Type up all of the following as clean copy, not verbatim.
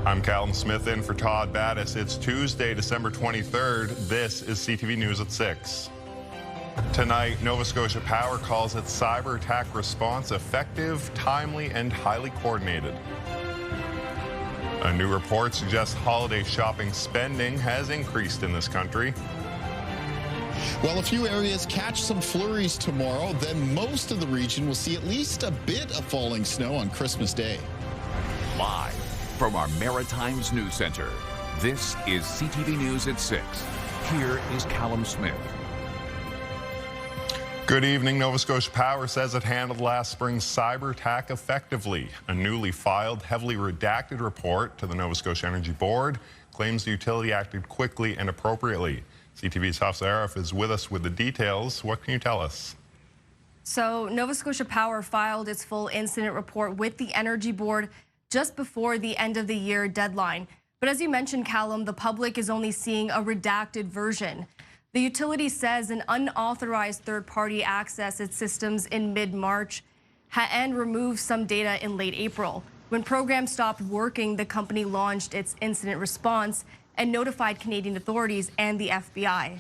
I'm Callum Smith in for Todd Battis. It's Tuesday, December 23rd. This is CTV News at 6. Tonight, Nova Scotia Power calls its cyber attack response effective, timely, and highly coordinated. A new report suggests holiday shopping spending has increased in this country. Well, a few areas catch some flurries tomorrow, then most of the region will see at least a bit of falling snow on Christmas Day. Live from our Maritimes News Center, this is CTV News at 6. Here is Callum Smith. Good evening. Nova Scotia Power says it handled last spring's cyber attack effectively. A newly filed, heavily redacted report to the Nova Scotia Energy Board claims the utility acted quickly and appropriately. CTV's Hafsa Arif is with us with the details. What can you tell us? So Nova Scotia Power filed its full incident report with the Energy Board just before the end of the year deadline. But as you mentioned, Callum, the public is only seeing a redacted version. The utility says an unauthorized third-party accessed its systems in mid-March and removed some data in late April. When programs stopped working, the company launched its incident response and notified Canadian authorities and the FBI.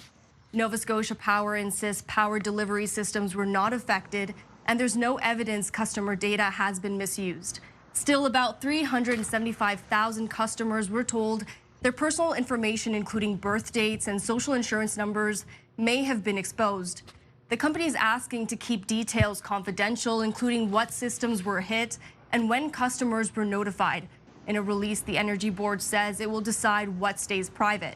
Nova Scotia Power insists power delivery systems were not affected, and there's no evidence customer data has been misused. Still, about 375,000 customers were told their personal information, including birth dates and social insurance numbers, may have been exposed. The company is asking to keep details confidential, including what systems were hit and when customers were notified. In a release, the Energy Board says it will decide what stays private.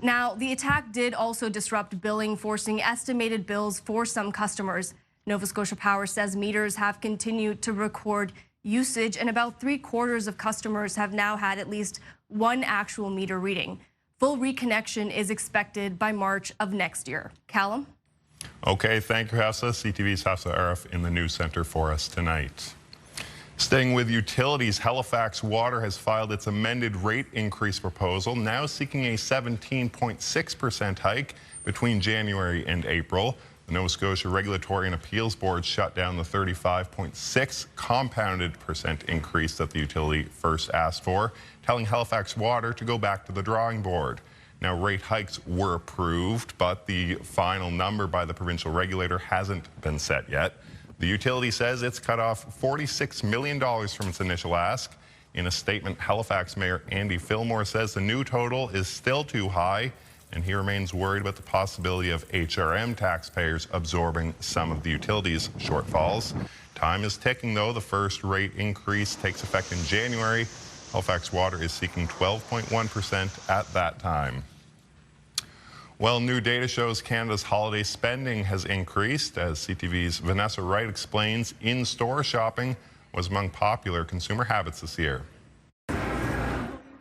Now, the attack did also disrupt billing, forcing estimated bills for some customers. Nova Scotia Power says meters have continued to record usage, and about 3/4 of customers have now had at least one actual meter reading. Full reconnection is expected by March of next year. Callum? Okay, thank you, Hafsa. CTV's Hafsa Arif in the news center for us tonight. Staying with utilities, Halifax Water has filed its amended rate increase proposal, now seeking a 17.6% hike between January and April. The Nova Scotia Regulatory and Appeals Board shut down the 35.6 compounded percent increase that the utility first asked for, telling Halifax Water to go back to the drawing board. Now, rate hikes were approved, but the final number by the provincial regulator hasn't been set yet. The utility says it's cut off $46 million from its initial ask. In a statement, Halifax Mayor Andy Fillmore says the new total is still too high, and he remains worried about the possibility of HRM taxpayers absorbing some of the utility's shortfalls. Time is ticking, though. The first rate increase takes effect in January. Halifax Water is seeking 12.1% at that time. Well, new data shows Canada's holiday spending has increased. As CTV's Vanessa Wright explains, in-store shopping was among popular consumer habits this year.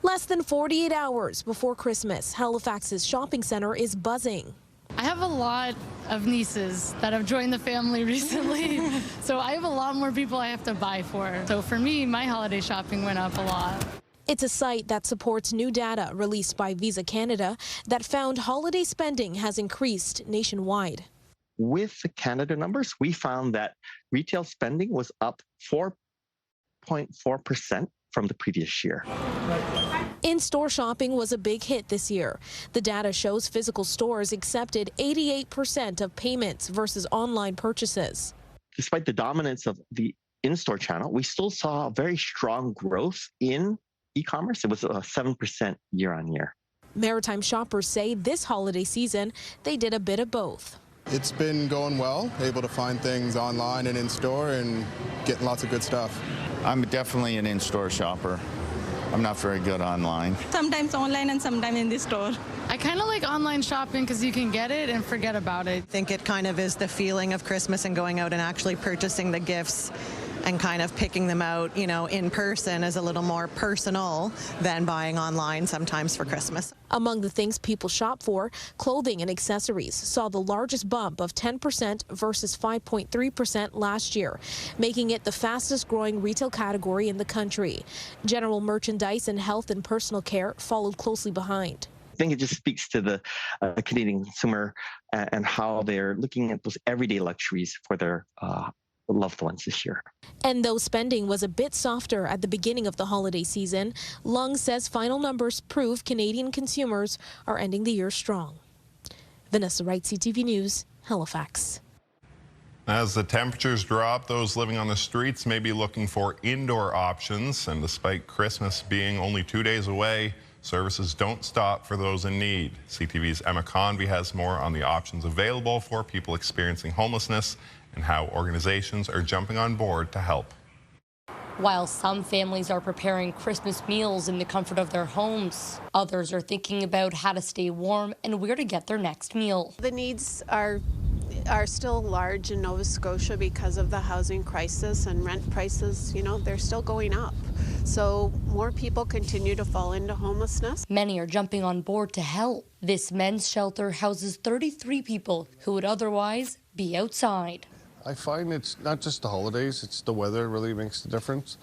Less than 48 hours before Christmas, Halifax's shopping center is buzzing. I have a lot of nieces that have joined the family recently, so I have a lot more people I have to buy for. So for me, my holiday shopping went up a lot. It's a site that supports new data released by Visa Canada that found holiday spending has increased nationwide. With the Canada numbers, we found that retail spending was up 4.4% from the previous year. In-store shopping was a big hit this year. The data shows physical stores accepted 88% of payments versus online purchases. Despite the dominance of the in-store channel, we still saw very strong growth in e-commerce. It was 7% year on year. Maritime shoppers say this holiday season, they did a bit of both. It's been going well, able to find things online and in-store and getting lots of good stuff. I'm definitely an in-store shopper. I'm not very good online. Sometimes online and sometimes in the store. I kind of like online shopping because you can get it and forget about it. I think it kind of is the feeling of Christmas and going out and actually purchasing the gifts and kind of picking them out, you know, in person is a little more personal than buying online sometimes for Christmas. Among the things people shop for, clothing and accessories saw the largest bump of 10% versus 5.3% last year, making it the fastest growing retail category in the country. General merchandise and health and personal care followed closely behind. I think it just speaks to the Canadian consumer and how they're looking at those everyday luxuries for their loved ones this year. And though spending was a bit softer at the beginning of the holiday season, Lung says final numbers prove Canadian consumers are ending the year strong. Vanessa Wright, CTV News, Halifax. As the temperatures drop, those living on the streets may be looking for indoor options. And despite Christmas being only 2 days away, services don't stop for those in need. CTV's Emma Convey has more on the options available for people experiencing homelessness and how organizations are jumping on board to help. While some families are preparing Christmas meals in the comfort of their homes, others are thinking about how to stay warm and where to get their next meal. The needs are still large in Nova Scotia because of the housing crisis, and rent prices, they're still going up. So more people continue to fall into homelessness. Many are jumping on board to help. This men's shelter houses 33 people who would otherwise be outside. I find it's not just the holidays, it's the weather really makes the difference.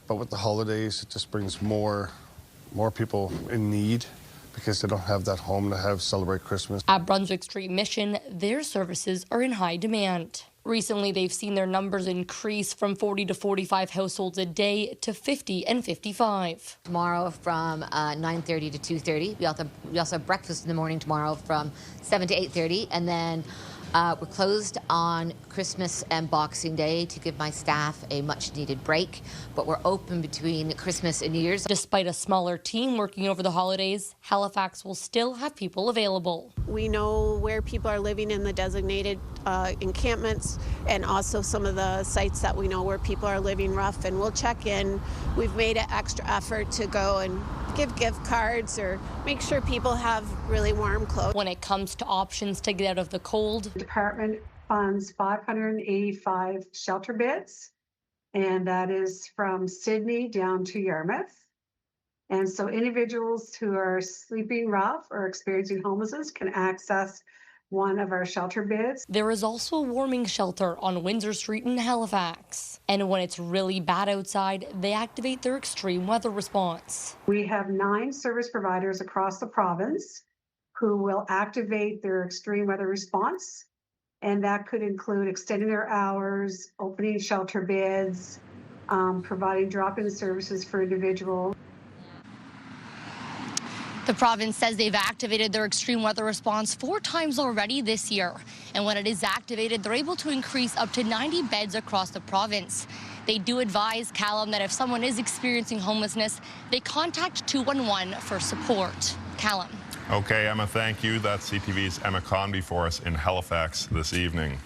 But with the holidays, it just brings more people in need because they don't have that home to celebrate Christmas. At Brunswick Street Mission, their services are in high demand. Recently, they've seen their numbers increase from 40 to 45 households a day to 50 and 55. Tomorrow from 9:30 to 2:30. We also have breakfast in the morning tomorrow from 7 to 8:30, and then we're closed on Christmas and Boxing Day to give my staff a much-needed break, but we're open between Christmas and New Year's. Despite a smaller team working over the holidays, Halifax will still have people available. We know where people are living in the designated encampments, and also some of the sites that we know where people are living rough, and we'll check in. We've made an extra effort to go and give gift cards or make sure people have really warm clothes. When it comes to options to get out of the cold, the department funds 585 shelter beds, and that is from Sydney down to Yarmouth. And so individuals who are sleeping rough or experiencing homelessness can access one of our shelter beds. There is also a warming shelter on Windsor Street in Halifax. And when it's really bad outside, they activate their extreme weather response. We have 9 service providers across the province who will activate their extreme weather response. And that could include extending their hours, opening shelter beds, providing drop-in services for individuals. The province says they've activated their extreme weather response 4 times already this year. And when it is activated, they're able to increase up to 90 beds across the province. They do advise, Callum, that if someone is experiencing homelessness, they contact 211 for support. Callum. Okay, Emma, thank you. That's CTV's Emma Convey for us in Halifax this evening.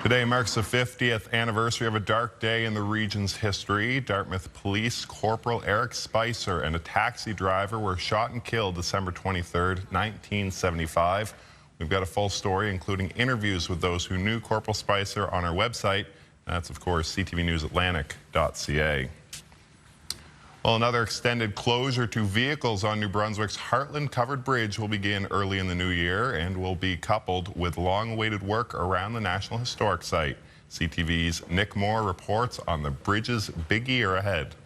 Today marks the 50th anniversary of a dark day in the region's history. Dartmouth Police Corporal Eric Spicer and a taxi driver were shot and killed December 23rd, 1975. We've got a full story, including interviews with those who knew Corporal Spicer on our website. That's, of course, ctvnewsatlantic.ca. Well, another extended closure to vehicles on New Brunswick's Heartland Covered Bridge will begin early in the new year and will be coupled with long-awaited work around the National Historic Site. CTV's Nick Moore reports on the bridge's big year ahead.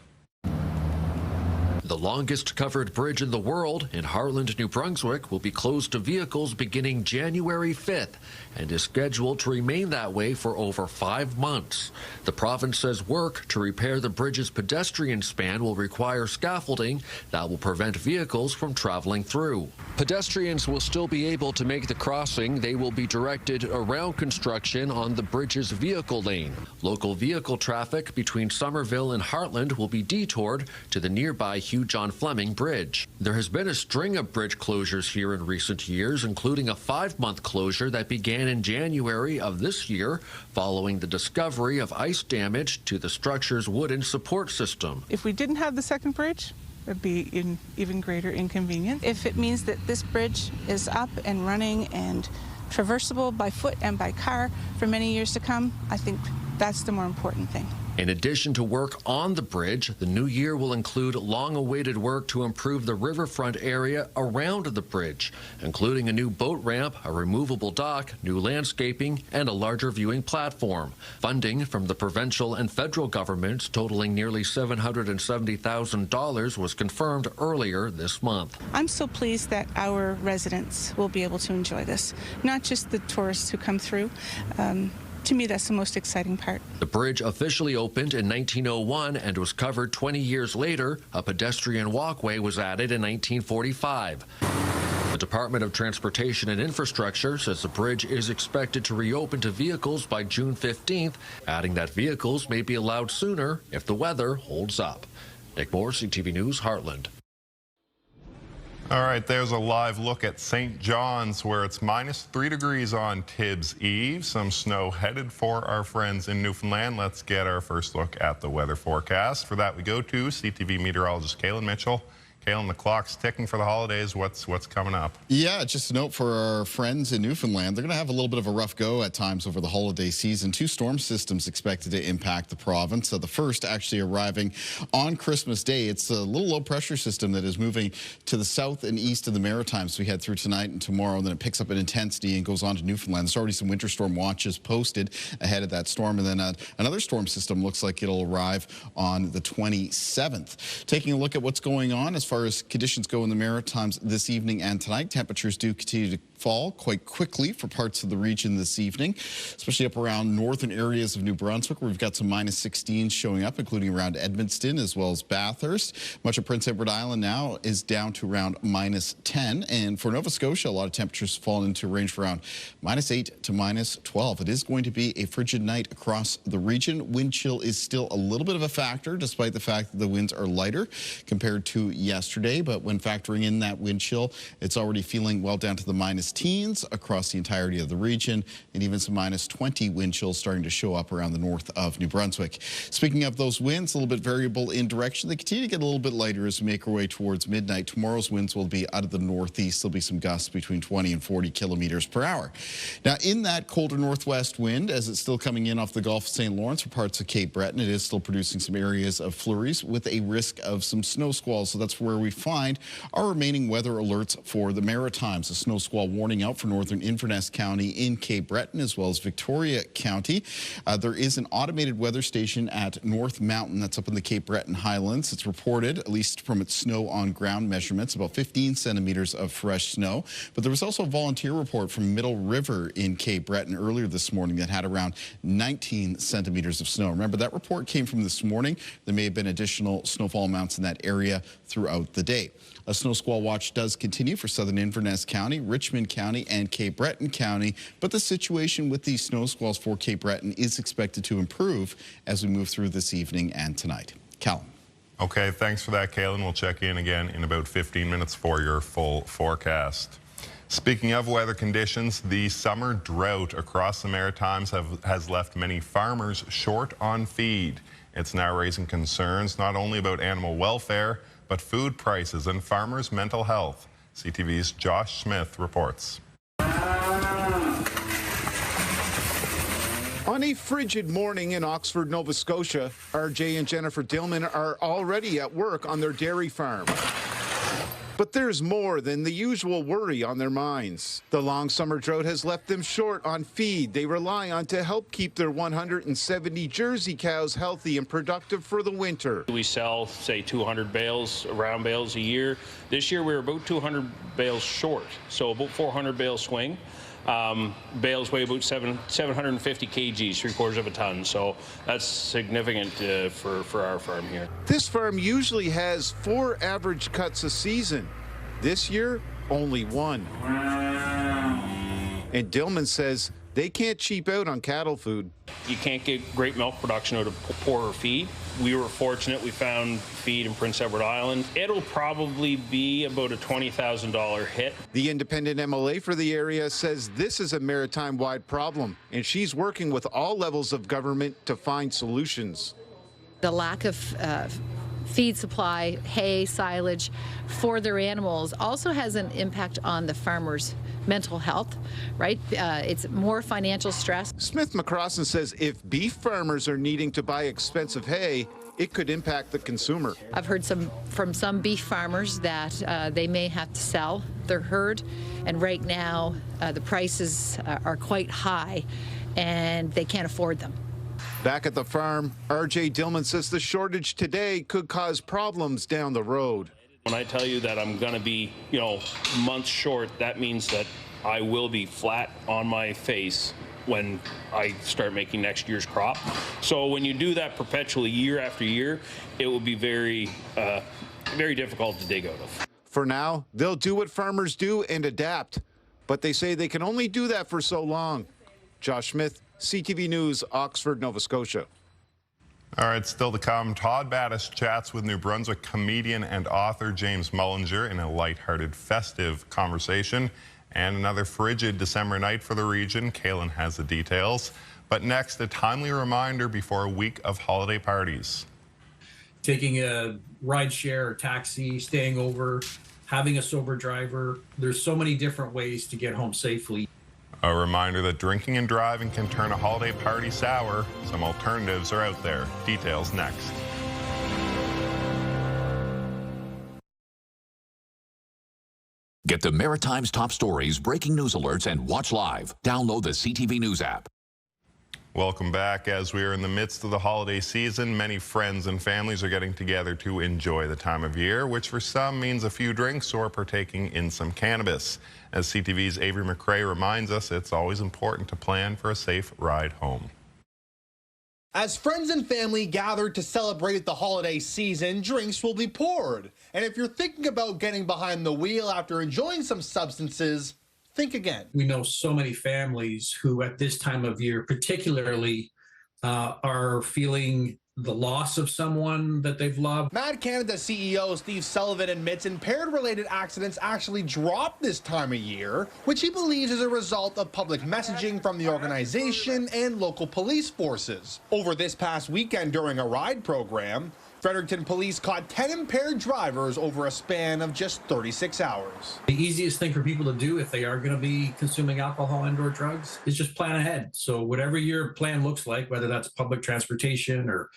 The longest covered bridge in the world in Heartland, New Brunswick, will be closed to vehicles beginning January 5th and is scheduled to remain that way for over 5 months. The province says work to repair the bridge's pedestrian span will require scaffolding that will prevent vehicles from traveling through. Pedestrians will still be able to make the crossing. They will be directed around construction on the bridge's vehicle lane. Local vehicle traffic between Somerville and Heartland will be detoured to the nearby Hugh John Fleming Bridge. There has been a string of bridge closures here in recent years, including a 5-month closure that began in January of this year following the discovery of ice damage to the structure's wooden support system. If we didn't have the second bridge, it would be an even greater inconvenience. If it means that this bridge is up and running and traversable by foot and by car for many years to come, I think that's the more important thing. In addition to work on the bridge, the new year will include long-awaited work to improve the riverfront area around the bridge, including a new boat ramp, a removable dock, new landscaping, and a larger viewing platform. Funding from the provincial and federal governments totaling nearly $770,000 was confirmed earlier this month. I'm so pleased that our residents will be able to enjoy this, not just the tourists who come through. To me, that's the most exciting part. The bridge officially opened in 1901 and was covered 20 years later. A pedestrian walkway was added in 1945. The Department of Transportation and Infrastructure says the bridge is expected to reopen to vehicles by June 15th, adding that vehicles may be allowed sooner if the weather holds up. Nick Moore, CTV News, Heartland. All right, there's a live look at St. John's where it's -3 degrees on Tibbs Eve. Some snow headed for our friends in Newfoundland. Let's get our first look at the weather forecast. For that, we go to CTV meteorologist Kaylin Mitchell. Kaylin, the clock's ticking for the holidays. What's coming up? Yeah, just a note for our friends in Newfoundland. They're going to have a little bit of a rough go at times over the holiday season. 2 storm systems expected to impact the province. The first actually arriving on Christmas Day. It's a little low pressure system that is moving to the south and east of the Maritimes. We head through tonight and tomorrow, and then it picks up in intensity and goes on to Newfoundland. There's already some winter storm watches posted ahead of that storm, and then another storm system looks like it'll arrive on the 27th. Taking a look at what's going on as far as conditions go in the Maritimes this evening and tonight, temperatures do continue to fall quite quickly for parts of the region this evening, especially up around northern areas of New Brunswick, where we've got some -16s showing up, including around Edmundston as well as Bathurst. Much of Prince Edward Island now is down to around -10. And for Nova Scotia, a lot of temperatures fall into a range of around -8 to -12. It is going to be a frigid night across the region. Wind chill is still a little bit of a factor, despite the fact that the winds are lighter compared to yesterday. But when factoring in that wind chill, it's already feeling well down to the -teens across the entirety of the region, and even some -20 wind chills starting to show up around the north of New Brunswick. Speaking of those winds, a little bit variable in direction. They continue to get a little bit lighter as we make our way towards midnight. Tomorrow's winds will be out of the northeast. There'll be some gusts between 20 and 40 kilometers per hour. Now, in that colder northwest wind, as it's still coming in off the Gulf of St. Lawrence or parts of Cape Breton, it is still producing some areas of flurries with a risk of some snow squalls. So that's where we find our remaining weather alerts for the Maritimes. A snow squall warning out for northern Inverness County in Cape Breton as well as Victoria County. There is an automated weather station at North Mountain that's up in the Cape Breton Highlands. It's reported, at least from its snow on ground measurements, about 15 centimeters of fresh snow. But there was also a volunteer report from Middle River in Cape Breton earlier this morning that had around 19 centimeters of snow. Remember, that report came from this morning. There may have been additional snowfall amounts in that area throughout the day. A snow squall watch does continue for southern Inverness County, Richmond County, and Cape Breton County, but the situation with these snow squalls for Cape Breton is expected to improve as we move through this evening and tonight. Callum. Okay, thanks for that, Kaylin. We'll check in again in about 15 minutes for your full forecast. Speaking of weather conditions, the summer drought across the Maritimes has left many farmers short on feed. It's now raising concerns not only about animal welfare, but food prices and farmers' mental health. CTV's Josh Smith reports. On a frigid morning in Oxford, Nova Scotia, RJ and Jennifer Dillman are already at work on their dairy farm. But there's more than the usual worry on their minds. The long summer drought has left them short on feed they rely on to help keep their 170 Jersey cows healthy and productive for the winter. We sell, say, 200 bales, round bales a year. This year we were about 200 bales short, so about 400 bales swing. Bales weigh about 750 kgs, 3/4 of a ton, so that's significant for our farm here. This farm usually has 4 average cuts a season. This year, only 1. And Dillman says they can't cheap out on cattle food. You can't get great milk production out of poorer feed. We were fortunate we found feed in Prince Edward Island. It'll probably be about a $20,000 hit. The independent MLA for the area says this is a maritime-wide problem, and she's working with all levels of government to find solutions. The lack of feed supply, hay, silage for their animals also has an impact on the farmers' mental health, right? It's more financial stress. Smith McCrossan says if beef farmers are needing to buy expensive hay, it could impact the consumer. I've heard from some beef farmers that they may have to sell their herd, and right now the prices are quite high and they can't afford them. Back at the farm, RJ Dillman says the shortage today could cause problems down the road. When I tell you that I'm going to be, months short, that means that I will be flat on my face when I start making next year's crop. So when you do that perpetually year after year, it will be very difficult to dig out of. For now, they'll do what farmers do and adapt, but they say they can only do that for so long. Josh Smith, CTV News, Oxford, Nova Scotia. All right, still to come, Todd Battis chats with New Brunswick comedian and author James Mullinger in a lighthearted, festive conversation. And another frigid December night for the region. Kaylin has the details. But next, a timely reminder before a week of holiday parties. Taking a ride share or taxi, staying over, having a sober driver. There's so many different ways to get home safely. A reminder that drinking and driving can turn a holiday party sour. Some alternatives are out there. Details next. Get the Maritime's top stories, breaking news alerts, and watch live. Download the CTV News app. Welcome back. As we are in the midst of the holiday season, many friends and families are getting together to enjoy the time of year, which for some means a few drinks or partaking in some cannabis. As CTV's Avery McRae reminds us, it's always important to plan for a safe ride home. As friends and family gather to celebrate the holiday season, drinks will be poured. And if you're thinking about getting behind the wheel after enjoying some substances, think again. We know so many families who at this time of year particularly are feeling the loss of someone that they've loved. Mad Canada CEO Steve Sullivan admits impaired-related accidents actually dropped this time of year, which he believes is a result of public messaging from the organization and local police forces. Over this past weekend during a ride program, Fredericton police caught 10 impaired drivers over a span of just 36 hours. The easiest thing for people to do if they are going to be consuming alcohol and/or drugs is just plan ahead. So whatever your plan looks like, whether that's public transportation or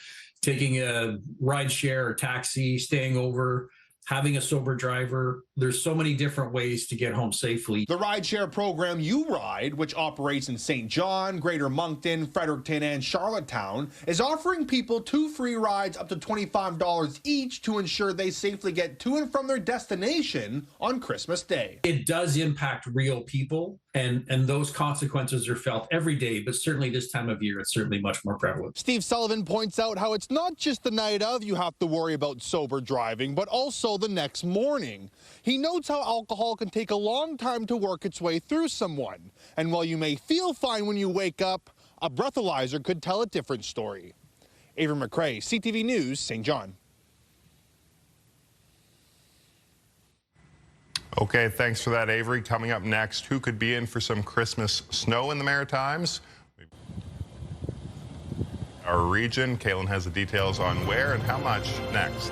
taking a ride share or taxi, staying over, having a sober driver, there's so many different ways to get home safely. The rideshare program You Ride, which operates in St. John, Greater Moncton, Fredericton, and Charlottetown, is offering people 2 free rides up to $25 each to ensure they safely get to and from their destination on Christmas Day. It does impact real people, and those consequences are felt every day, but certainly this time of year, it's certainly much more prevalent. Steve Sullivan points out how it's not just the night of you have to worry about sober driving, but also the next morning. He notes how alcohol can take a long time to work its way through someone. And while you may feel fine when you wake up, a breathalyzer could tell a different story. Avery McRae, CTV News, St. John. Okay, thanks for that, Avery. Coming up next, who could be in for some Christmas snow in the Maritimes? Our region. Kaylin has the details on where and how much next.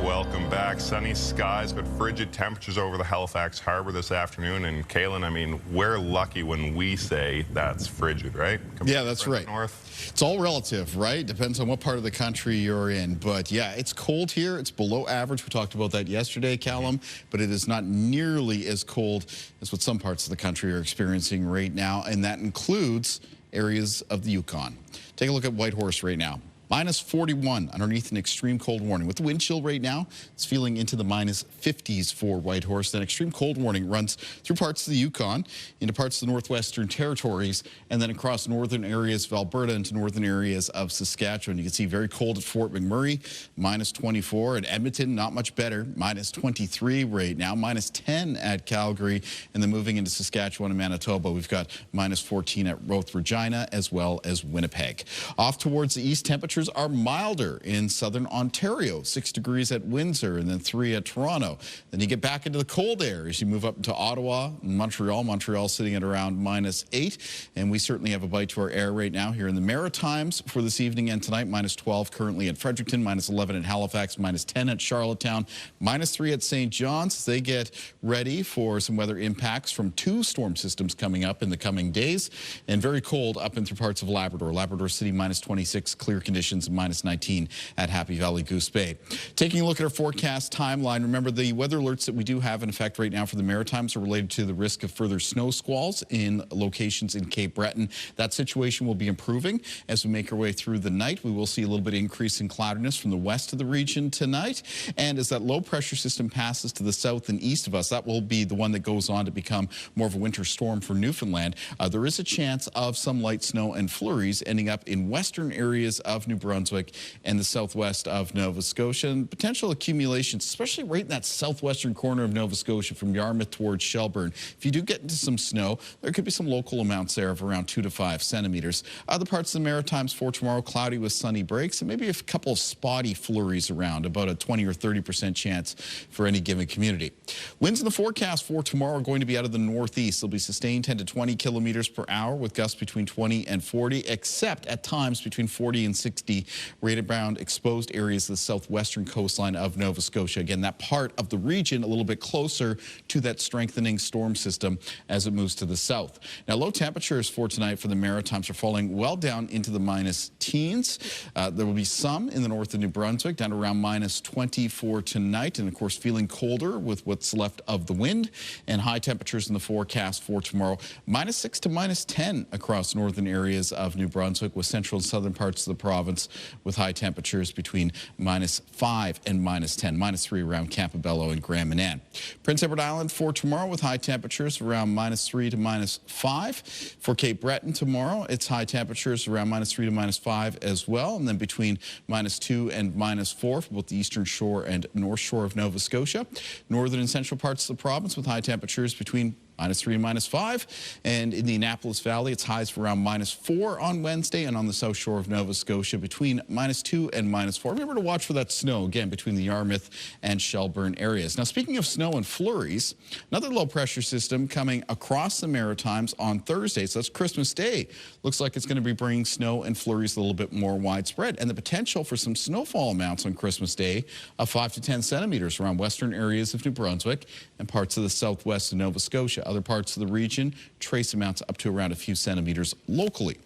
Welcome back. Sunny skies, but frigid temperatures over the Halifax Harbor this afternoon. And Kaylin, I mean, we're lucky when we say that's frigid, right? Yeah, that's right. North. It's all relative, right? Depends on what part of the country you're in. But yeah, it's cold here. It's below average. We talked about that yesterday, Callum, but it is not nearly as cold as what some parts of the country are experiencing right now. And that includes areas of the Yukon. Take a look at Whitehorse right now. Minus 41 underneath an extreme cold warning. With the wind chill right now, it's feeling into the minus 50s for Whitehorse. That extreme cold warning runs through parts of the Yukon, into parts of the Northwestern Territories, and then across northern areas of Alberta into northern areas of Saskatchewan. You can see very cold at Fort McMurray, minus 24. At Edmonton, not much better, minus 23 right now, minus 10 at Calgary, and then moving into Saskatchewan and Manitoba, we've got minus 14 at Roth Regina as well as Winnipeg. Off towards the east, temperatures are milder in southern Ontario, 6 degrees at Windsor and then 3 at Toronto. Then you get back into the cold air as you move up to Ottawa and Montreal. Montreal sitting at around minus 8. And we certainly have a bite to our air right now here in the Maritimes for this evening and tonight. Minus 12 currently at Fredericton, minus 11 at Halifax, minus 10 at Charlottetown, minus 3 at St. John's. They get ready for some weather impacts from 2 storm systems coming up in the coming days. And very cold up and through parts of Labrador. Labrador City, minus 26, clear conditions conditions, -19 at Happy Valley Goose Bay. Taking a look at our forecast timeline, remember the weather alerts that we do have in effect right now for the Maritimes are related to the risk of further snow squalls in locations in Cape Breton. That situation will be improving as we make our way through the night. We will see a little bit of increase in cloudiness from the west of the region tonight. And as that low pressure system passes to the south and east of us, that will be the one that goes on to become more of a winter storm for Newfoundland. There is a chance of some light snow and flurries ending up in western areas of New Brunswick and the southwest of Nova Scotia. And potential accumulations, especially right in that southwestern corner of Nova Scotia from Yarmouth towards Shelburne. If you do get into some snow, there could be some local amounts there of around 2 to 5 centimeters. Other parts of the Maritimes for tomorrow, cloudy with sunny breaks and maybe a couple of spotty flurries around, about a 20 or 30% chance for any given community. Winds in the forecast for tomorrow are going to be out of the northeast. They'll be sustained 10 to 20 kilometers per hour with gusts between 20 and 40, except at times between 40 and 60 right around exposed areas of the southwestern coastline of Nova Scotia. Again, that part of the region a little bit closer to that strengthening storm system as it moves to the south. Now, low temperatures for tonight for the Maritimes are falling well down into the minus teens. There will be some in the north of New Brunswick, down to around -20 for tonight, and of course feeling colder with what's left of the wind, and high temperatures in the forecast for tomorrow, -6 to -10 across northern areas of New Brunswick, with central and southern parts of the province with high temperatures between -5 and -10, -3 around Campobello and Grand Manan. Prince Edward Island for tomorrow with high temperatures around -3 to -5. For Cape Breton tomorrow, it's high temperatures around -3 to -5 as well, and then between -2 and -4 for both the eastern shore and north shore of Nova Scotia. Northern and central parts of the province with high temperatures between -3 and -5. And in the Annapolis Valley, it's highs for around -4 on Wednesday, and on the south shore of Nova Scotia between -2 and -4. Remember to watch for that snow, again, between the Yarmouth and Shelburne areas. Now, speaking of snow and flurries, another low pressure system coming across the Maritimes on Thursday, so that's Christmas Day. Looks like it's going to be bringing snow and flurries a little bit more widespread, and the potential for some snowfall amounts on Christmas Day of 5 to 10 centimeters around western areas of New Brunswick and parts of the southwest of Nova Scotia. Other parts of the region, trace amounts up to around a few centimeters locally.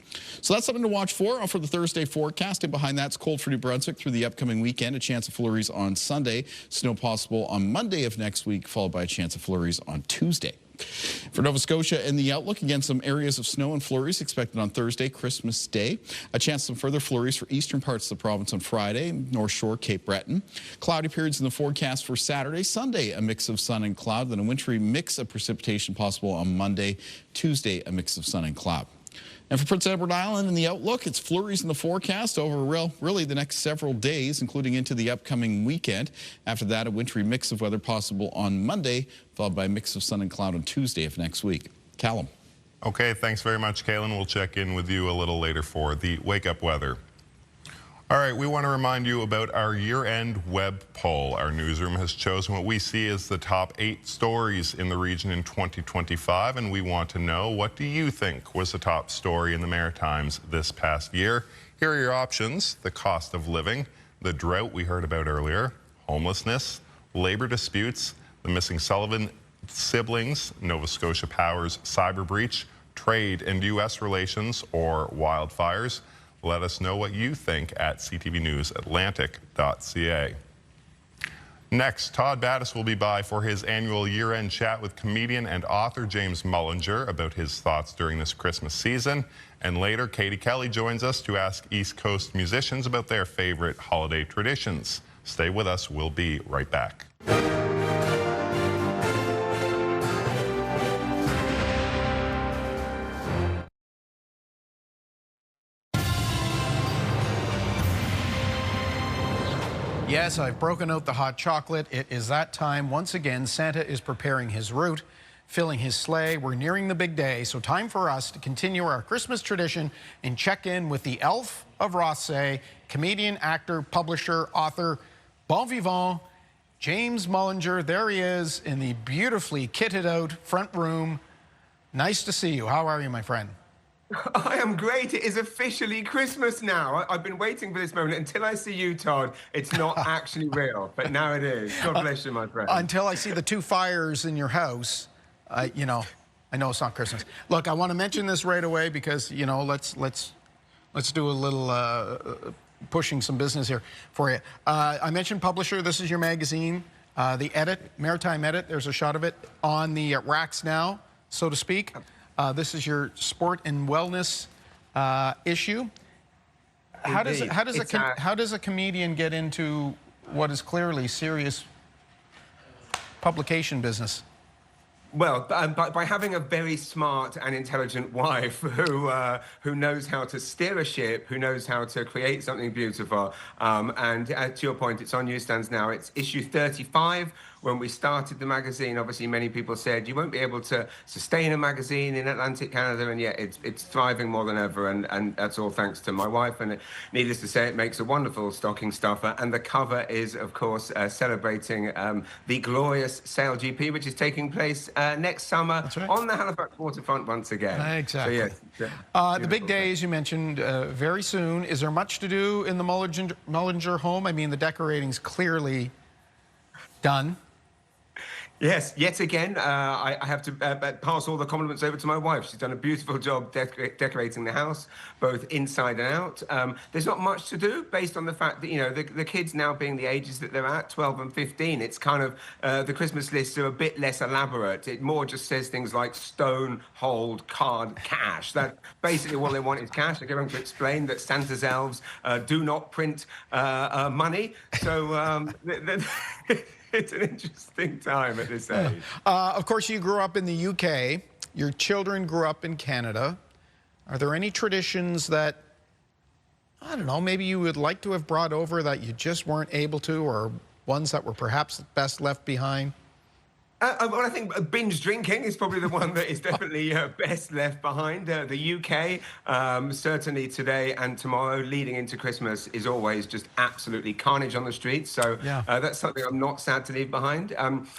So that's something to watch for the Thursday forecast. And behind that's cold for New Brunswick through the upcoming weekend. A chance of flurries on Sunday. Snow possible on Monday of next week, followed by a chance of flurries on Tuesday. For Nova Scotia and the outlook, again, some areas of snow and flurries expected on Thursday, Christmas Day. A chance of some further flurries for eastern parts of the province on Friday, North Shore, Cape Breton. Cloudy periods in the forecast for Saturday. Sunday, a mix of sun and cloud. Then a wintry mix of precipitation possible on Monday. Tuesday, a mix of sun and cloud. And for Prince Edward Island and the outlook, it's flurries in the forecast over really the next several days, including into the upcoming weekend. After that, a wintry mix of weather possible on Monday, followed by a mix of sun and cloud on Tuesday of next week. Callum. Okay, thanks very much, Kaylin. We'll check in with you a little later for the wake-up weather. All right, we want to remind you about our year-end web poll. Our newsroom has chosen what we see as the top 8 stories in the region in 2025, and we want to know, what do you think was the top story in the Maritimes this past year? Here are your options: the cost of living, the drought we heard about earlier, homelessness, labor disputes, the missing Sullivan siblings, Nova Scotia Power's cyber breach, trade and U.S. relations, or wildfires. Let us know what you think at ctvnewsatlantic.ca. Next, Todd Battis will be by for his annual year-end chat with comedian and author James Mullinger about his thoughts during this Christmas season. And later, Katie Kelly joins us to ask East Coast musicians about their favorite holiday traditions. Stay with us. We'll be right back. Yes, I've broken out the hot chocolate. It is that time. Once again, Santa is preparing his route, filling his sleigh. We're nearing the big day, so time for us to continue our Christmas tradition and check in with the elf of Rothsay, comedian, actor, publisher, author, bon vivant, James Mullinger. There he is in the beautifully kitted out front room. Nice to see you. How are you, my friend? I am great. It is officially Christmas now. I've been waiting for this moment until I see you, Todd. It's not actually real, but now it is. God bless you, my friend. Until I see the 2 fires in your house, you know, I know it's not Christmas. Look, I want to mention this right away because, you know, let's do a little pushing some business here for you. I mentioned publisher. This is your magazine, the Edit, Maritime Edit. There's a shot of it on the racks now, so to speak. This is your sport and wellness issue. How does a comedian get into what is clearly serious publication business? Well, by having a very smart and intelligent wife who knows how to steer a ship, who knows how to create something beautiful. And to your point, it's on newsstands now. It's issue 35. When we started the magazine, obviously many people said you won't be able to sustain a magazine in Atlantic Canada, and yet it's thriving more than ever, and that's all thanks to my wife. And needless to say, it makes a wonderful stocking stuffer. And the cover is, of course, celebrating the glorious Sail GP, which is taking place next summer on the Halifax waterfront once again. Exactly. So, yes, the big day, as you mentioned, very soon. Is there much to do in the Mullinger home? I mean, the decorating's clearly done. Yes, yet again, I have to pass all the compliments over to my wife. She's done a beautiful job decorating the house, both inside and out. There's not much to do based on the fact that, you know, the kids now being the ages that they're at, 12 and 15, it's kind of, the Christmas lists are a bit less elaborate. It more just says things like stone, hold, card, cash. That basically all they want is cash. They're going to explain that Santa's elves do not print money. So it's an interesting time at this age. Of course, you grew up in the UK. Your children grew up in Canada. Are there any traditions that, I don't know, maybe you would like to have brought over that you just weren't able to, or ones that were perhaps best left behind? Well, I think binge drinking is probably the one that is definitely best left behind. The UK, certainly today and tomorrow, leading into Christmas, is always just absolutely carnage on the streets. So that's something I'm not sad to leave behind.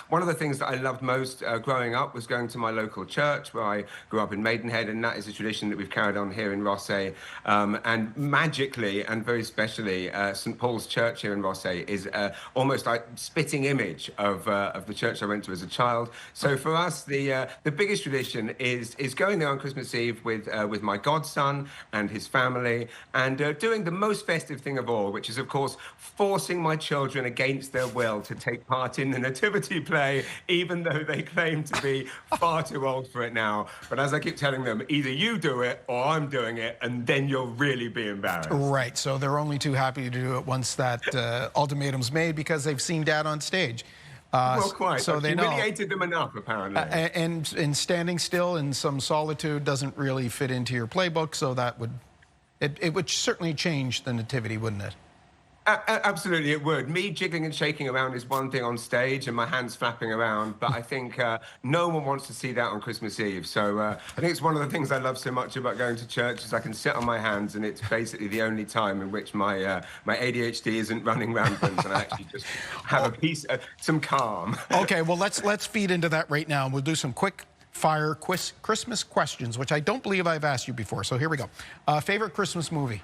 One of the things that I loved most growing up was going to my local church, where I grew up in Maidenhead, and that is a tradition that we've carried on here in Rothesay. And magically and very specially, St. Paul's Church here in Rothesay is almost like spitting image of the church I went to as a child. So for us, the biggest tradition is going there on Christmas Eve with my godson and his family, and doing the most festive thing of all, which is, of course, forcing my children against their will to take part in the nativity play, even though they claim to be far too old for it now. But as I keep telling them, either you do it or I'm doing it, and then you'll really be embarrassed. Right. So they're only too happy to do it once that ultimatum's made, because they've seen Dad on stage. Well, quite. So they humiliated them enough, apparently. And standing still in some solitude doesn't really fit into your playbook, so that would, it would certainly change the nativity, wouldn't it? Absolutely, it would. Me jiggling and shaking around is one thing on stage, and my hands flapping around, but I think no one wants to see that on Christmas Eve. So I think it's one of the things I love so much about going to church, is I can sit on my hands, and it's basically the only time in which my my ADHD isn't running rampant, and I actually just have some calm. Okay, well, let's feed into that right now, and we'll do some quick fire Christmas questions, which I don't believe I've asked you before. So here we go. Favorite Christmas movie?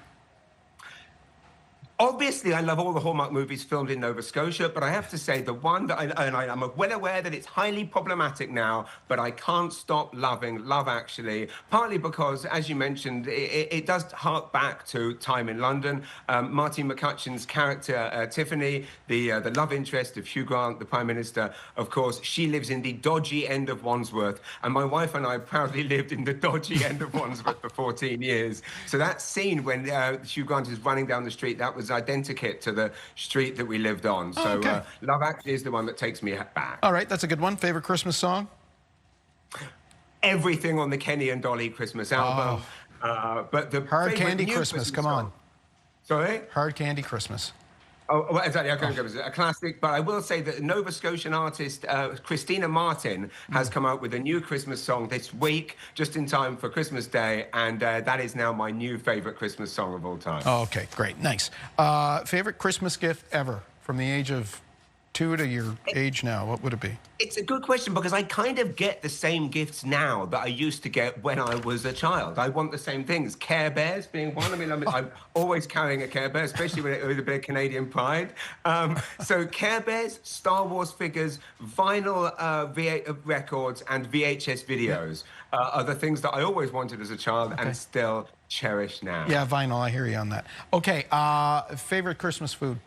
Obviously, I love all the Hallmark movies filmed in Nova Scotia, but I have to say the one that I'm well aware that it's highly problematic now, but I can't stop loving Love Actually, partly because, as you mentioned, it does hark back to time in London. Martine McCutcheon's character, Tiffany, the love interest of Hugh Grant, the Prime Minister, of course, she lives in the dodgy end of Wandsworth, and my wife and I proudly lived in the dodgy end of Wandsworth for 14 years. So that scene when Hugh Grant is running down the street, that was identikit to the street that we lived on. So Love Actually is the one that takes me back. All right, that's a good one. Favorite Christmas song? Everything on the Kenny and Dolly Christmas album. But the Hard Candy Christmas, come on. Sorry? Hard Candy Christmas. Oh, well, exactly. I couldn't go with a classic, but I will say that Nova Scotian artist Christina Martin has come out with a new Christmas song this week, just in time for Christmas Day, and that is now my new favorite Christmas song of all time. Oh, okay, great, nice. Favorite Christmas gift ever, from the age of 2 to your age now, what would it be? It's a good question because I kind of get the same gifts now that I used to get when I was a child. I want the same things. Care Bears being one. I mean, I'm always carrying a Care Bear, especially with a bit of Canadian pride. So Care Bears, Star Wars figures, vinyl records, and VHS videos are the things that I always wanted as a child and still cherish now. Yeah, vinyl, I hear you on that. Okay, favorite Christmas food?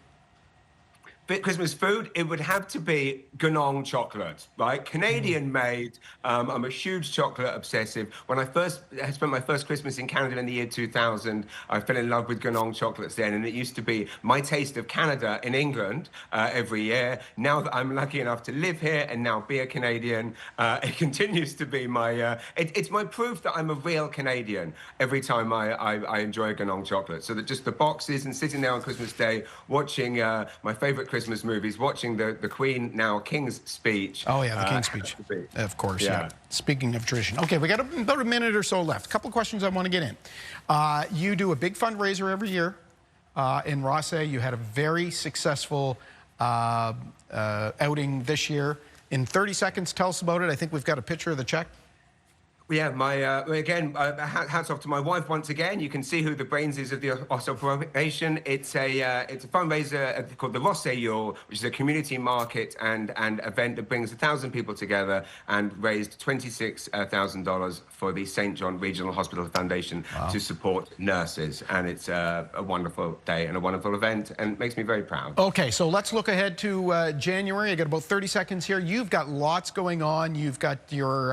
Christmas food, it would have to be Ganong chocolate, right? Canadian made. I'm a huge chocolate obsessive. When I spent my first Christmas in Canada in the year 2000, I fell in love with Ganong chocolates then, and it used to be my taste of Canada in England every year. Now that I'm lucky enough to live here and now be a Canadian, it continues to be my, it's my proof that I'm a real Canadian every time I enjoy a Ganong chocolate. So that just the boxes and sitting there on Christmas Day watching my favorite Christmas movies, watching the Queen, now King's speech. Oh, yeah, the King's speech. Of course, yeah. Speaking of tradition. Okay, we got about a minute or so left. A couple questions I want to get in. You do a big fundraiser every year in Rothsay. You had a very successful outing this year. In 30 seconds, tell us about it. I think we've got a picture of the check. Yeah, again, hats off to my wife once again. You can see who the brains is of the operation. It's a fundraiser called the Rothsay Yule, which is a community market and event that brings 1,000 people together and raised $26,000 for the St. John Regional Hospital Foundation to support nurses. And it's a wonderful day and a wonderful event, and it makes me very proud. Okay, so let's look ahead to January. I got about 30 seconds here. You've got lots going on. You've got your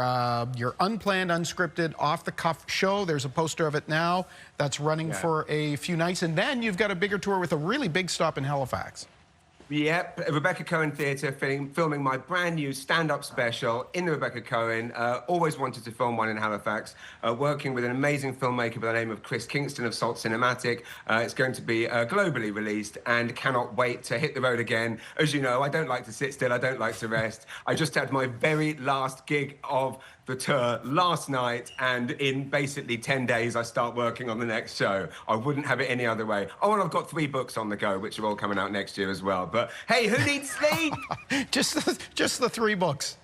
unplanned, unscripted, off-the-cuff show. There's a poster of it now that's running for a few nights. And then you've got a bigger tour with a really big stop in Halifax. Yep, Rebecca Cohen Theatre filming my brand new stand-up special in the Rebecca Cohen. Always wanted to film one in Halifax. Working with an amazing filmmaker by the name of Chris Kingston of Salt Cinematic. It's going to be globally released and cannot wait to hit the road again. As you know, I don't like to sit still. I don't like to rest. I just had my very last gig of the tour last night, and in basically 10 days I start working on the next show. I wouldn't have it any other way. Oh, and I've got 3 books on the go, which are all coming out next year as well. But hey, who needs sleep? just the 3 books.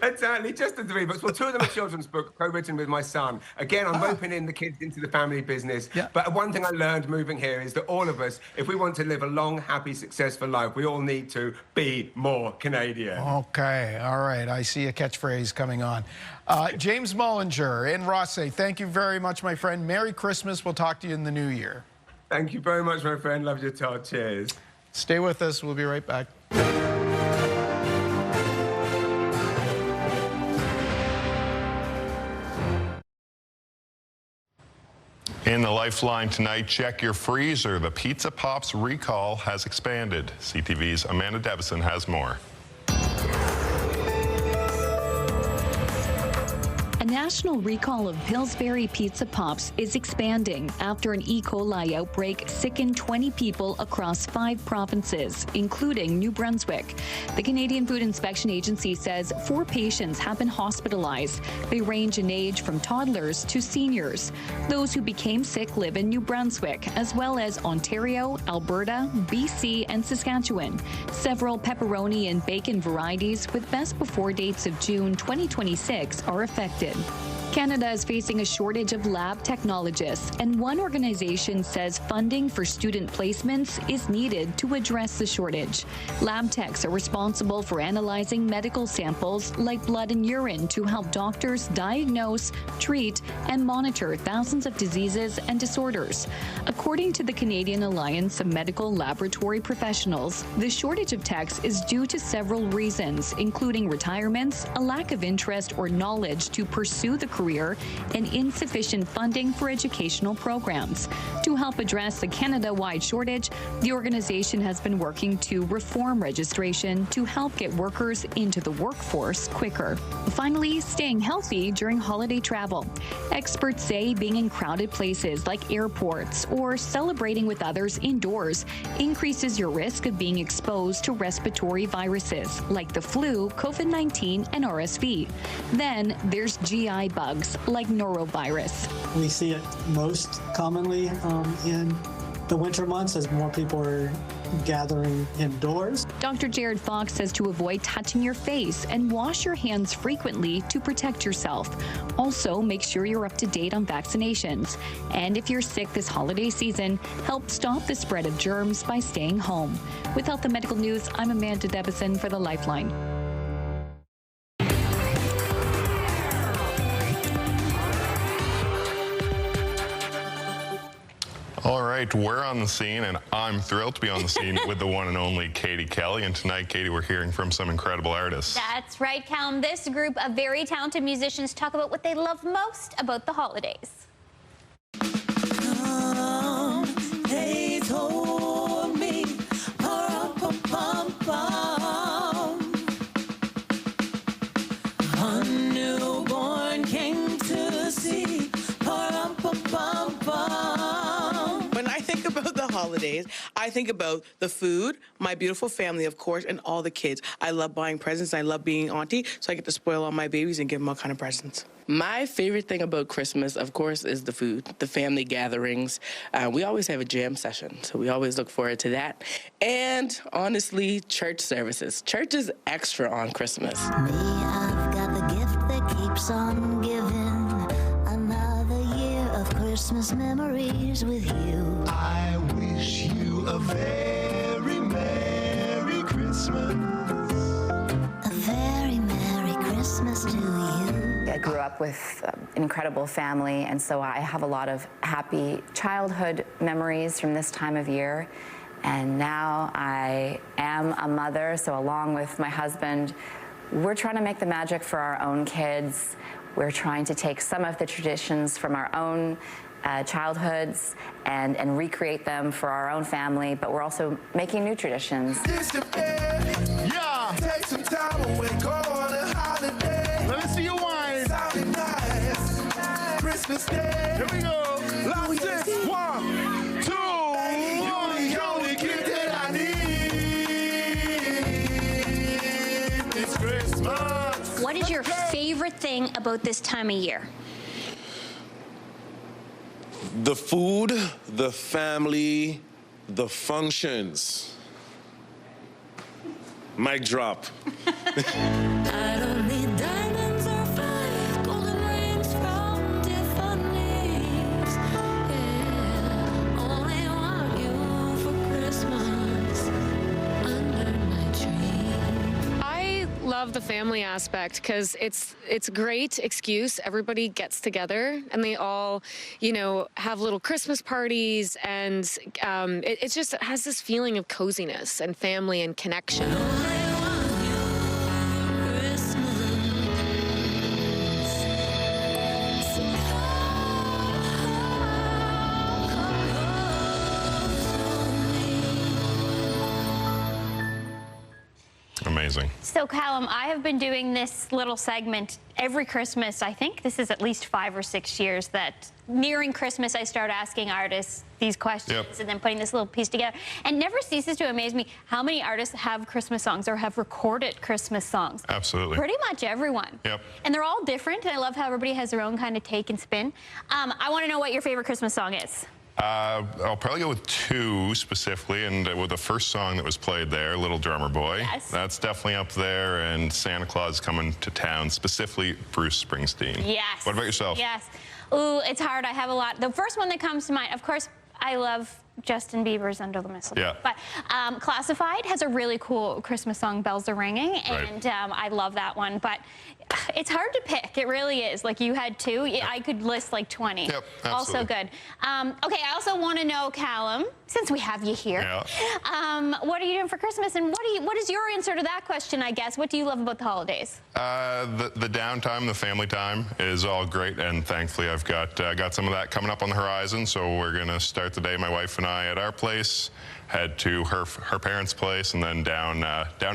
Exactly, just the 3 books. Well, 2 of them are children's books, co-written with my son. Again, I'm opening the kids into the family business. Yeah. But one thing I learned moving here is that all of us, if we want to live a long, happy, successful life, we all need to be more Canadian. Okay, all right. I see a catchphrase coming on. James Mullinger in Rothsay, thank you very much, my friend. Merry Christmas. We'll talk to you in the new year. Thank you very much, my friend. Love your talk. Cheers. Stay with us. We'll be right back. In the Lifeline tonight, check your freezer. The Pizza Pops recall has expanded. CTV's Amanda Devison has more. A national recall of Pillsbury Pizza Pops is expanding after an E. coli outbreak sickened 20 people across 5 provinces, including New Brunswick. The Canadian Food Inspection Agency says 4 patients have been hospitalized. They range in age from toddlers to seniors. Those who became sick live in New Brunswick, as well as Ontario, Alberta, BC, and Saskatchewan. Several pepperoni and bacon varieties with best before dates of June 2026 are affected. Canada is facing a shortage of lab technologists, and one organization says funding for student placements is needed to address the shortage. Lab techs are responsible for analyzing medical samples like blood and urine to help doctors diagnose, treat, and monitor thousands of diseases and disorders. According to the Canadian Alliance of Medical Laboratory Professionals, the shortage of techs is due to several reasons, including retirements, a lack of interest or knowledge to pursue the career, and insufficient funding for educational programs. To help address the Canada-wide shortage, the organization has been working to reform registration to help get workers into the workforce quicker. Finally, staying healthy during holiday travel. Experts say being in crowded places like airports or celebrating with others indoors increases your risk of being exposed to respiratory viruses like the flu, COVID-19, and RSV. Then there's GI bugs like norovirus. We see it most commonly in the winter months as more people are gathering indoors. Dr. Jared Fox says to avoid touching your face and wash your hands frequently to protect yourself. Also, make sure you're up to date on vaccinations. And if you're sick this holiday season, help stop the spread of germs by staying home. With Health and Medical News, I'm Amanda Debison for the Lifeline. All right, we're on the scene, and I'm thrilled to be on the scene with the one and only Katie Kelly. And tonight, Katie, we're hearing from some incredible artists. That's right, Callum. This group of very talented musicians talk about what they love most about the holidays. They told me, a newborn came to see. When I think about the holidays, I think about the food, my beautiful family, of course, and all the kids. I love buying presents. I love being auntie, so I get to spoil all my babies and give them all kind of presents. My favorite thing about Christmas, of course, is the food, the family gatherings. We always have a jam session, so we always look forward to that. And honestly, church services. Church is extra on Christmas. Me, I've got the gift that keeps on giving. Another year of Christmas memories with you. I wish you a very Merry Christmas. A very Merry Christmas to you. I grew up with an incredible family, and so I have a lot of happy childhood memories from this time of year. And now I am a mother, so along with my husband, we're trying to make the magic for our own kids. We're trying to take some of the traditions from our own childhoods and recreate them for our own family, but we're also making new traditions. Yeah. Take some time away, go on a holiday. Let me see you wine. Nice. Christmas Day. Here we go. Lock this. 1, 2. The only gift that I need is Christmas. What is your favorite thing about this time of year? The food, the family, the functions. Mic drop. I don't need diamonds or fire, golden rings from Tiffany's. Yeah, only want you for Christmas under my tree. I love the family aspect because it's a great excuse. Everybody gets together and they all, have little Christmas parties, and it just has this feeling of coziness and family and connection. Amazing. So, Callum, I have been doing this little segment every Christmas. I think this is at least 5 or 6 years that nearing Christmas I start asking artists these questions and then putting this little piece together. And it never ceases to amaze me how many artists have Christmas songs or have recorded Christmas songs. Absolutely. Pretty much everyone. Yep. And they're all different, and I love how everybody has their own kind of take and spin. I want to know what your favorite Christmas song is. I'll probably go with 2 specifically, and with the first song that was played there, Little Drummer Boy. Yes. That's definitely up there, and Santa Claus Coming to Town, specifically Bruce Springsteen. Yes. What about yourself? Yes. Ooh, it's hard. I have a lot. The first one that comes to mind, of course, I love Justin Bieber's Under the Mistletoe. Yeah. But Classified has a really cool Christmas song, Bells Are Ringing, and I love that one. But it's hard to pick. It really is. Like, you had 2. I could list like 20. Yep, also good. Okay, I also want to know, Callum, since we have you here, what are you doing for Christmas? And what is your answer to that question, I guess? What do you love about the holidays? The downtime, the family time is all great, and thankfully I've got some of that coming up on the horizon. So we're going to start the day, my wife and I, at our place, head to her parents' place, and then down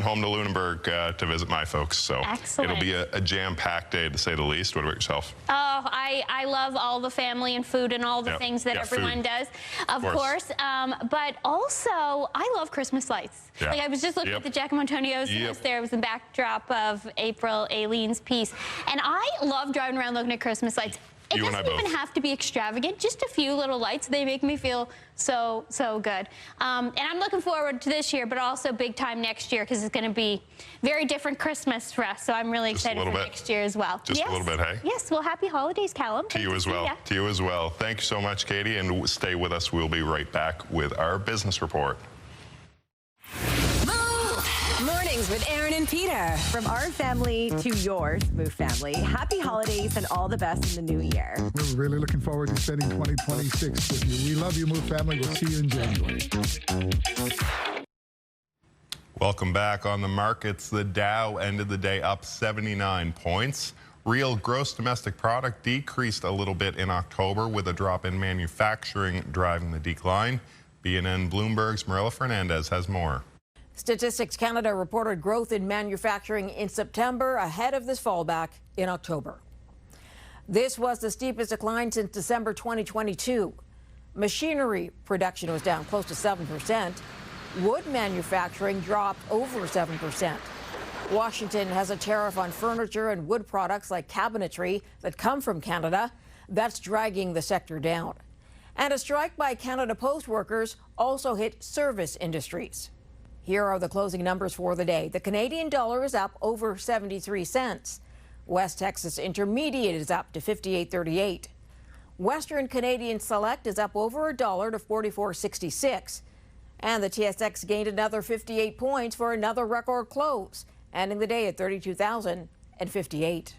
home to Lunenburg to visit my folks. So Excellent. It'll be a jam-packed day, to say the least. What about yourself? Oh, I love all the family and food and all the things that everyone food. does, of course. But also, I love Christmas lights. Yeah. Like, I was just looking at the Jack Montonio's there. It was the backdrop of April Aileen's piece. And I love driving around looking at Christmas lights. It You and I doesn't both. even have to be extravagant. Just a few little lights. They make me feel so good. And I'm looking forward to this year, but also big time next year because it's going to be very different Christmas for us. So I'm really Just a excited for little bit. next year as well. Just yes. a little bit, hey? Yes. Well, happy holidays, Callum. To you as well. To you as well. Thank you so much, Katie, and stay with us. We'll be right back with our business report. Mornings with Aaron and Peter. From our family to yours, Move family. Happy holidays and all the best in the new year. We're really looking forward to spending 2026 with you. We love you, Move family. We'll see you in January. Welcome back on the markets. The Dow ended the day up 79 points. Real gross domestic product decreased a little bit in October with a drop in manufacturing driving the decline. BNN Bloomberg's Marilla Fernandez has more. Statistics Canada reported growth in manufacturing in September ahead of this fallback in October. This was the steepest decline since December 2022. Machinery production was down close to 7%. Wood manufacturing dropped over 7%. Washington has a tariff on furniture and wood products like cabinetry that come from Canada. That's dragging the sector down. And a strike by Canada Post workers also hit service industries. Here are the closing numbers for the day. The Canadian dollar is up over 73 cents. West Texas Intermediate is up to 58.38. Western Canadian Select is up over $1 to 44.66. And the TSX gained another 58 points for another record close, ending the day at 32,058.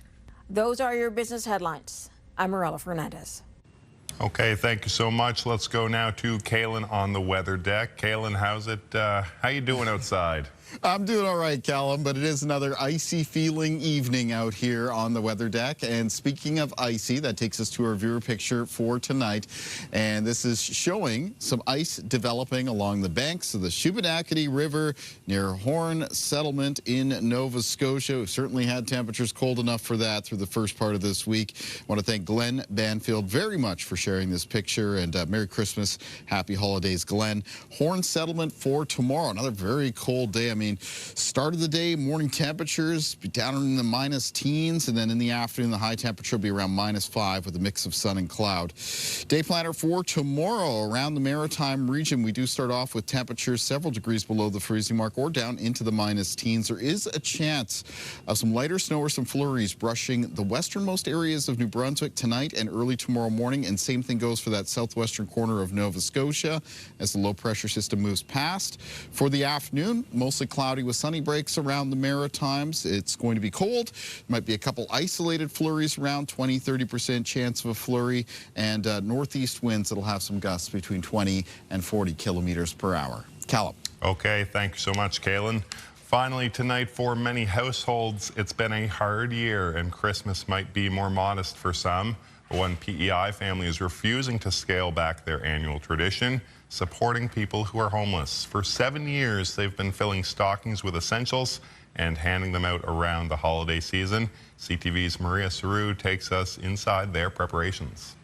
Those are your business headlines. I'm Marilla Fernandez. Okay, thank you so much. Let's go now to Kaylin on the weather deck. Kaylin, how's it? How you doing outside? I'm doing all right, Callum, but it is another icy feeling evening out here on the weather deck. And speaking of icy, that takes us to our viewer picture for tonight. And this is showing some ice developing along the banks of the Shubenacadie River near Horn Settlement in Nova Scotia. We've certainly had temperatures cold enough for that through the first part of this week. I want to thank Glenn Banfield very much for sharing this picture, and Merry Christmas, Happy Holidays, Glenn. Horn Settlement for tomorrow, another very cold day. I mean, start of the day, morning temperatures be down in the minus teens, and then in the afternoon, the high temperature will be around -5 with a mix of sun and cloud. Day planner for tomorrow around the Maritime region. We do start off with temperatures several degrees below the freezing mark or down into the minus teens. There is a chance of some lighter snow or some flurries brushing the westernmost areas of New Brunswick tonight and early tomorrow morning, and same thing goes for that southwestern corner of Nova Scotia as the low pressure system moves past. For the afternoon, mostly cloudy with sunny breaks around the Maritimes. It's going to be cold. Might be a couple isolated flurries around, 20-30% chance of a flurry, and northeast winds that'll have some gusts between 20 and 40 kilometers per hour. Callum. Okay, thank you so much, Kaylin. Finally, tonight for many households, it's been a hard year, and Christmas might be more modest for some. One PEI family is refusing to scale back their annual tradition, supporting people who are homeless. For 7 years, they've been filling stockings with essentials and handing them out around the holiday season. CTV's Maria Saru takes us inside their preparations.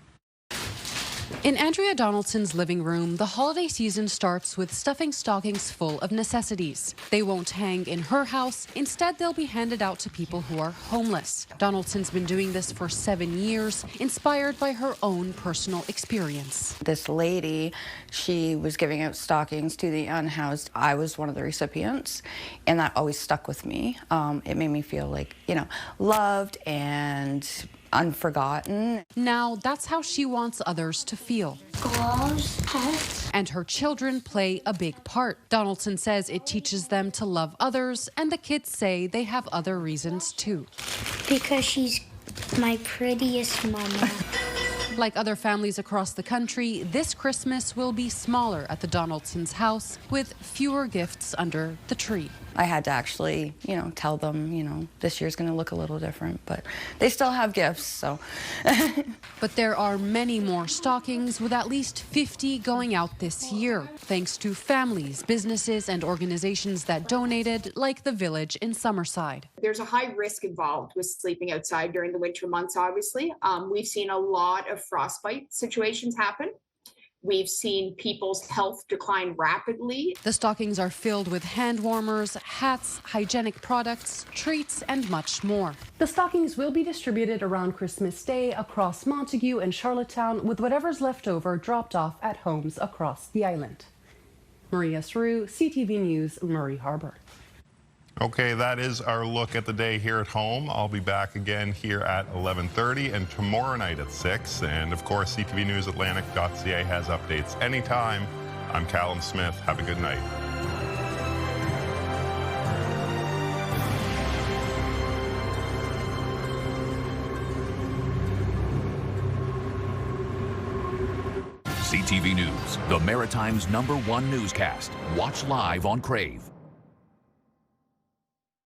In Andrea Donaldson's living room, the holiday season starts with stuffing stockings full of necessities. They won't hang in her house. Instead, they'll be handed out to people who are homeless. Donaldson's been doing this for 7 years, inspired by her own personal experience. This lady, she was giving out stockings to the unhoused. I was one of the recipients, and that always stuck with me. It made me feel like, loved and unforgotten. Now, that's how she wants others to feel. Gloves, hats. And her children play a big part. Donaldson says it teaches them to love others, and the kids say they have other reasons too. Because she's my prettiest mama. Like other families across the country, this Christmas will be smaller at the Donaldsons' house with fewer gifts under the tree. I had to actually, tell them, this year's going to look a little different, but they still have gifts, so. But there are many more stockings, with at least 50 going out this year, thanks to families, businesses, and organizations that donated, like the Village in Summerside. There's a high risk involved with sleeping outside during the winter months, obviously. We've seen a lot of frostbite situations happen. We've seen people's health decline rapidly. The stockings are filled with hand warmers, hats, hygienic products, treats, and much more. The stockings will be distributed around Christmas Day across Montague and Charlottetown, with whatever's left over dropped off at homes across the island. Maria Sru, CTV News, Murray Harbor. Okay, that is our look at the day here at home. I'll be back again here at 11:30 and tomorrow night at 6. And of course, ctvnewsatlantic.ca has updates anytime. I'm Callum Smith. Have a good night. CTV News, the Maritime's #1 newscast. Watch live on Crave.